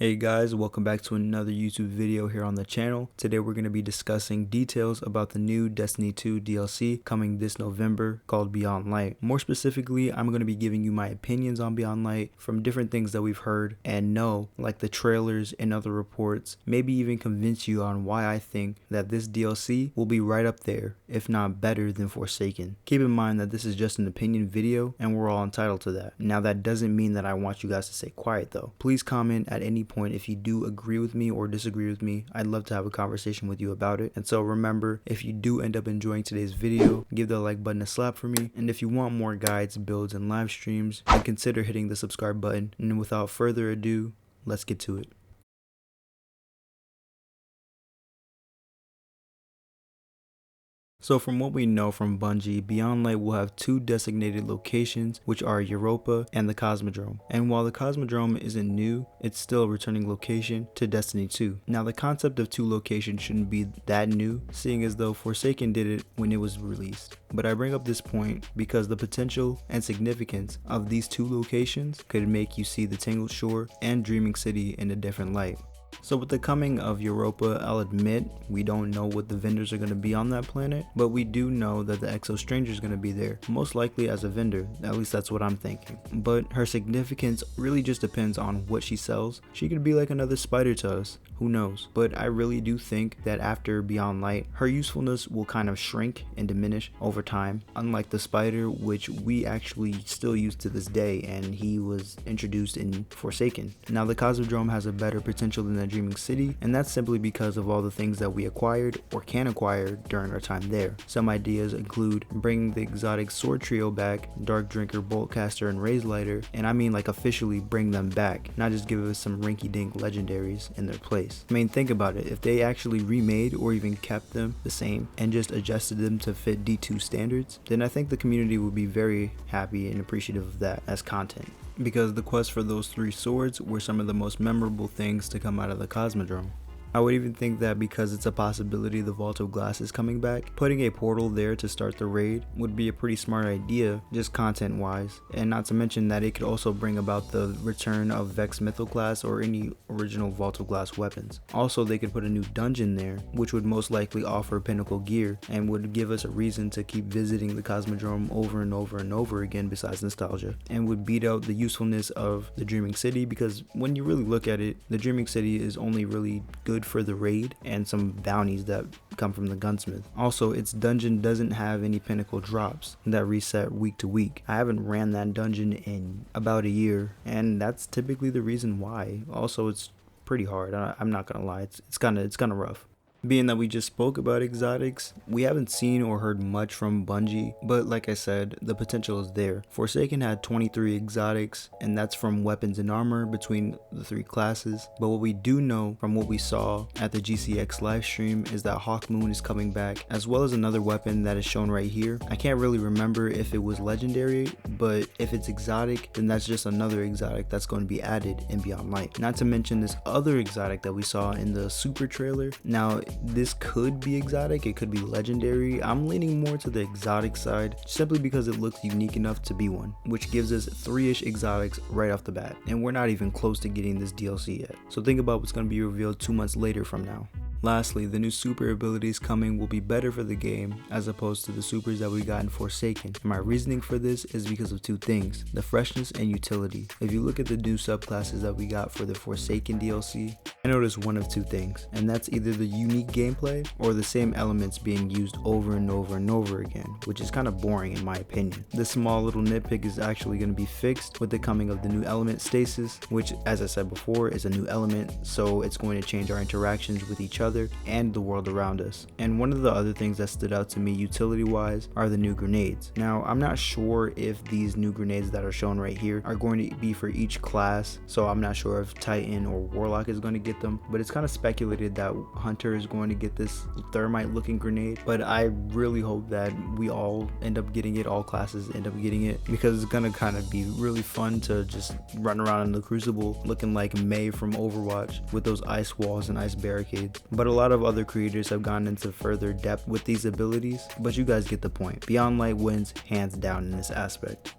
Hey guys, welcome back to another YouTube video here on the channel. Today we're going to be discussing details about the new Destiny 2 DLC coming this November called Beyond Light. More specifically, I'm going to be giving you my opinions on Beyond Light from different things that we've heard and know, like the trailers and other reports, maybe even convince you on why I think that this DLC will be right up there, if not better than Forsaken. Keep in mind that this is just an opinion video and we're all entitled to that. Now that doesn't mean that I want you guys to stay quiet though. Please comment at any point if you do agree with me or disagree with me. I'd love to have a conversation with you about it. And so remember, if you do end up enjoying today's video, give the like button a slap for me. And if you want more guides, builds, and live streams, then consider hitting the subscribe button. And without further ado, let's get to it. So from what we know from Bungie, Beyond Light will have two designated locations, which are Europa and the Cosmodrome. And while the Cosmodrome isn't new, it's still a returning location to Destiny 2. Now the concept of two locations shouldn't be that new, seeing as though Forsaken did it when it was released. But I bring up this point because the potential and significance of these two locations could make you see the Tangled Shore and Dreaming City in a different light. So with the coming of Europa, I'll admit we don't know what the vendors are going to be on that planet, but we do know that the Exo Stranger is going to be there, most likely as a vendor, at least that's what I'm thinking. But her significance really just depends on what she sells. She could be like another spider to us, who knows? But I really do think that after Beyond Light, her usefulness will kind of shrink and diminish over time, unlike the spider, which we actually still use to this day, and he was introduced in Forsaken. Now the Cosmodrome has a better potential than the Dreaming City, and that's simply because of all the things that we acquired or can acquire during our time there. Some ideas include bringing the exotic sword trio back, Dark Drinker, Boltcaster, and Raze Lighter, and I mean like officially bring them back, not just give us some rinky-dink legendaries in their place. I mean, think about it, if they actually remade or even kept them the same and just adjusted them to fit D2 standards, then I think the community would be very happy and appreciative of that as content, because the quest for those three swords were some of the most memorable things to come out of the Cosmodrome. I would even think that because it's a possibility the Vault of Glass is coming back, putting a portal there to start the raid would be a pretty smart idea, just content wise, and not to mention that it could also bring about the return of Vex Mythoclast or any original Vault of Glass weapons. Also, they could put a new dungeon there, which would most likely offer pinnacle gear and would give us a reason to keep visiting the Cosmodrome over and over and over again besides nostalgia, and would beat out the usefulness of the Dreaming City, because when you really look at it, the Dreaming City is only really good for the raid and some bounties that come from the gunsmith. Also, its dungeon doesn't have any pinnacle drops that reset week to week. I haven't ran that dungeon in about a year, and that's typically the reason why. Also, it's pretty hard. I'm not gonna lie, it's kind of rough. Being that we just spoke about exotics, we haven't seen or heard much from Bungie, but like I said, the potential is there. Forsaken had 23 exotics, and that's from weapons and armor between the three classes. But what we do know from what we saw at the GCX livestream is that Hawkmoon is coming back, as well as another weapon that is shown right here. I can't really remember if it was legendary, but if it's exotic, then that's just another exotic that's going to be added in Beyond Light. Not to mention this other exotic that we saw in the super trailer. Now, this could be exotic, it could be legendary. I'm leaning more to the exotic side simply because it looks unique enough to be one, which gives us 3-ish exotics right off the bat, and we're not even close to getting this DLC yet. So think about what's going to be revealed 2 months later from now. Lastly, the new super abilities coming will be better for the game as opposed to the supers that we got in Forsaken. And my reasoning for this is because of two things: the freshness and utility. If you look at the new subclasses that we got for the Forsaken DLC, I noticed one of two things, and that's either the unique gameplay or the same elements being used over and over and over again, which is kind of boring in my opinion. This small little nitpick is actually going to be fixed with the coming of the new element Stasis, which, as I said before, is a new element, so it's going to change our interactions with each other and the world around us. And one of the other things that stood out to me utility wise are the new grenades. Now, I'm not sure if these new grenades that are shown right here are going to be for each class, so I'm not sure if Titan or Warlock is going to get them, but it's kind of speculated that Hunter is going to get this thermite looking grenade. But I really hope that we all end up getting it, all classes end up getting it, because it's gonna kind of be really fun to just run around in the Crucible looking like Mei from Overwatch with those ice walls and ice barricades. But a lot of other creators have gone into further depth with these abilities, but you guys get the point. Beyond Light wins hands down in this aspect.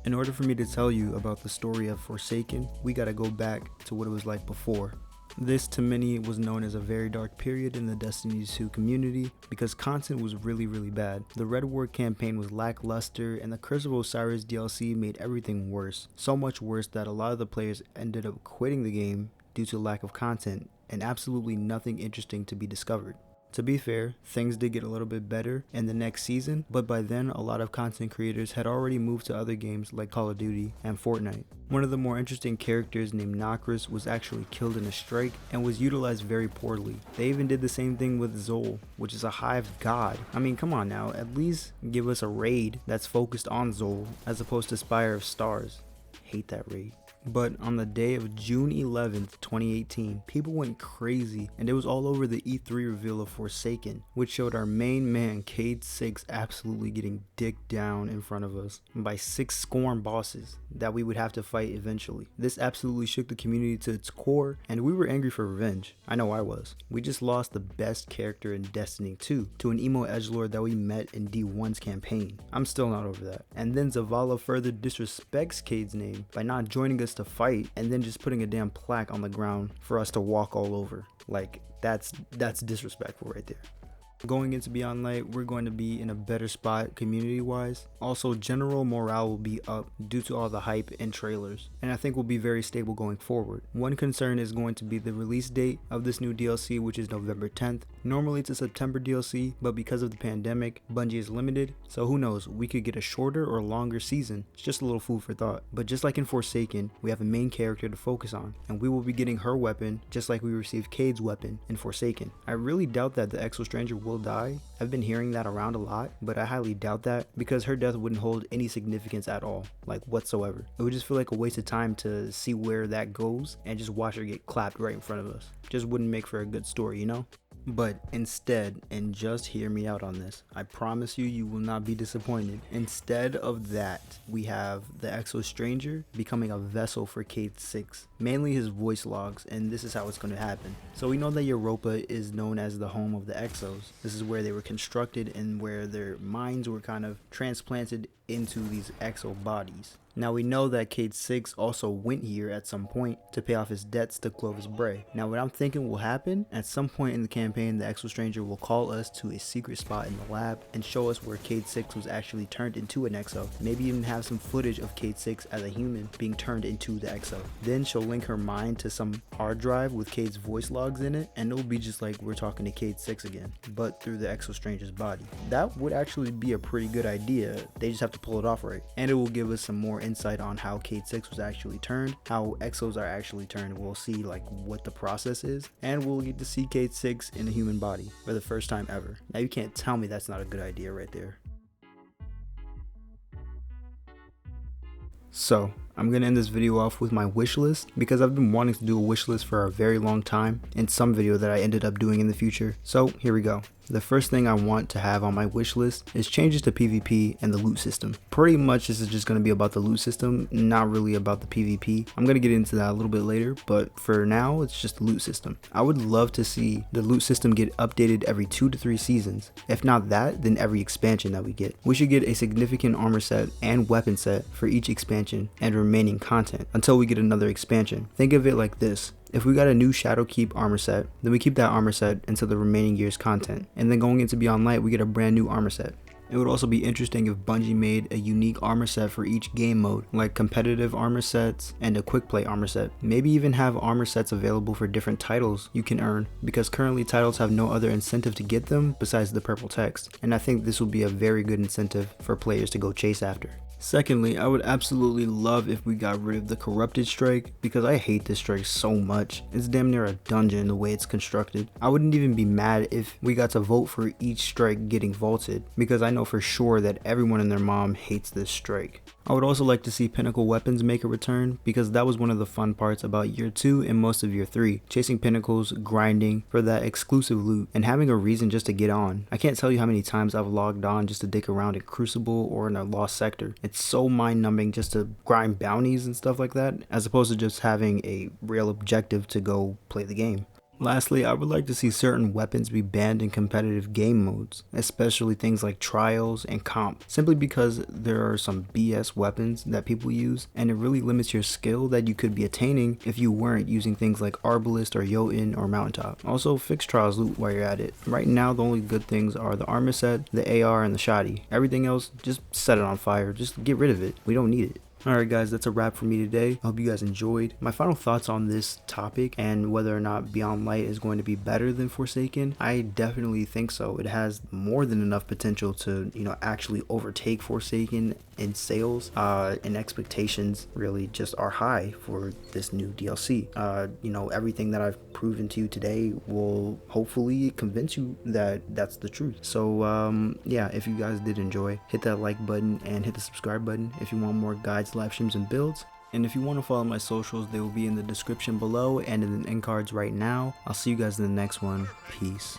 In order for me to tell you about the story of Forsaken, we gotta go back to what it was like before. This to many was known as a very dark period in the Destiny 2 community because content was really bad. The Red War campaign was lackluster and the Curse of Osiris DLC made everything worse. So much worse that a lot of the players ended up quitting the game due to lack of content and absolutely nothing interesting to be discovered. To be fair, things did get a little bit better in the next season, but by then a lot of content creators had already moved to other games like Call of Duty and Fortnite. One of the more interesting characters named Nokris was actually killed in a strike and was utilized very poorly. They even did the same thing with Zol, which is a hive god. I mean, come on now, at least give us a raid that's focused on Zol as opposed to Spire of Stars. Hate that raid. But on the day of June 11th, 2018, people went crazy and it was all over the E3 reveal of Forsaken, which showed our main man Cade 6 absolutely getting dicked down in front of us by 6 Scorn bosses that we would have to fight eventually. This absolutely shook the community to its core and we were angry for revenge. I know I was. We just lost the best character in Destiny 2 to an emo edgelord that we met in D1's campaign. I'm still not over that. And then Zavala further disrespects Cade's name by not joining us to fight and then just putting a damn plaque on the ground for us to walk all over. Like, that's disrespectful right there. Going into Beyond Light, we're going to be in a better spot community wise. Also, general morale will be up due to all the hype and trailers, and I think we'll be very stable going forward. One concern is going to be the release date of this new DLC, which is November 10th. Normally it's a September DLC, but because of the pandemic, Bungie is limited, so who knows, we could get a shorter or longer season. It's just a little food for thought. But just like in Forsaken, we have a main character to focus on, and we will be getting her weapon just like we received Cade's weapon in Forsaken. I really doubt that the Exo Stranger will die. I've been hearing that around a lot, but I highly doubt that because her death wouldn't hold any significance at all, like whatsoever. It would just feel like a waste of time to see where that goes and just watch her get clapped right in front of us. Just wouldn't make for a good story, you know? But instead, and just hear me out on this, I promise you, you will not be disappointed. Instead of that, we have the Exo Stranger becoming a vessel for Cade 6, mainly his voice logs, and this is how it's going to happen. So we know that Europa is known as the home of the Exos. This is where they were constructed and where their minds were kind of transplanted into these Exo bodies. Now we know that Cade 6 also went here at some point to pay off his debts to Clovis Bray. Now what I'm thinking will happen, at some point in the campaign the Exo Stranger will call us to a secret spot in the lab and show us where Cade 6 was actually turned into an Exo. Maybe even have some footage of Cade 6 as a human being turned into the Exo. Then she'll link her mind to some hard drive with Cade's voice logs in it, and it'll be just like we're talking to Cade 6 again, but through the Exo Stranger's body. That would actually be a pretty good idea. They just have to pull it off right. And it will give us some more insight on how Cade 6 was actually turned, how Exos are actually turned. We'll see like what the process is, and we'll get to see Cade 6 in a human body for the first time ever. Now you can't tell me that's not a good idea right there. So I'm gonna end this video off with my wish list because I've been wanting to do a wish list for a very long time in some video that I ended up doing in the future. So here we go. The first thing I want to have on my wish list is changes to PvP and the loot system. Pretty much this is just going to be about the loot system, not really about the PvP. I'm going to get into that a little bit later, but for now it's just the loot system. I would love to see the loot system get updated every 2 to 3 seasons. If not that, then every expansion that we get. We should get a significant armor set and weapon set for each expansion and remaining content until we get another expansion. Think of it like this. If we got a new Shadowkeep armor set, then we keep that armor set until the remaining year's content. And then going into Beyond Light, we get a brand new armor set. It would also be interesting if Bungie made a unique armor set for each game mode, like competitive armor sets and a quick play armor set. Maybe even have armor sets available for different titles you can earn, because currently titles have no other incentive to get them besides the purple text. And I think this would be a very good incentive for players to go chase after. Secondly, I would absolutely love if we got rid of the corrupted strike, because I hate this strike so much. It's damn near a dungeon the way it's constructed. I wouldn't even be mad if we got to vote for each strike getting vaulted, because I know for sure that everyone and their mom hates this strike. I would also like to see pinnacle weapons make a return, because that was one of the fun parts about year 2 and most of year 3. Chasing pinnacles, grinding for that exclusive loot, and having a reason just to get on. I can't tell you how many times I've logged on just to dick around in Crucible or in a lost sector. It's so mind numbing just to grind bounties and stuff like that, as opposed to just having a real objective to go play the game. Lastly, I would like to see certain weapons be banned in competitive game modes, especially things like trials and comp, simply because there are some BS weapons that people use, and it really limits your skill that you could be attaining if you weren't using things like Arbalist or Jotun or Mountaintop. Also, fix trials loot while you're at it. Right now, the only good things are the armor set, the AR, and the shoddy. Everything else, just set it on fire. Just get rid of it. We don't need it. Alright guys, that's a wrap for me today. I hope you guys enjoyed. My final thoughts on this topic and whether or not Beyond Light is going to be better than Forsaken, I definitely think so. It has more than enough potential to, actually overtake Forsaken in sales, and expectations really just are high for this new DLC. Everything that I've proven to you today will hopefully convince you that that's the truth. So yeah, if you guys did enjoy, hit that like button and hit the subscribe button if you want more guides, live streams, and builds. And if you want to follow my socials, they will be in the description below and in the end cards right now. I'll see you guys in the next one. Peace.